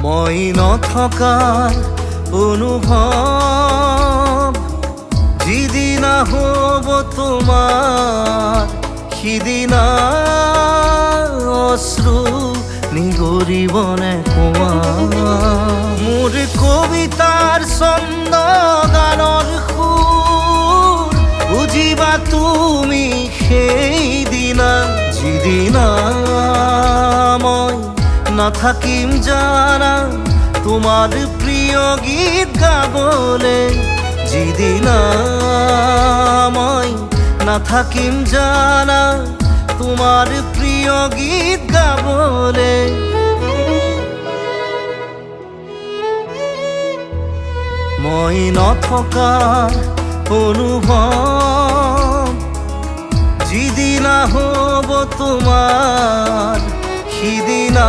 মই নথকাৰ অনুভৱ যিদিনা হ'ব তোমাৰ সিদিনা অশ্ৰু নিগৰিবনে কোৱা মোৰ কবিতাৰ ছন্দ গানৰ সুৰ বুজিবা তুমি সেইদিনা যিদিনা মই নাথাকিম জানা তোমার প্রিয় গীত গাবলে যিদিনা মই নাথাকিম জানা তোমার প্রিয় গীত গাবলে মই নথকাৰ অনুভৱ যিদিনা হ'ব তোমাৰ সিদিনা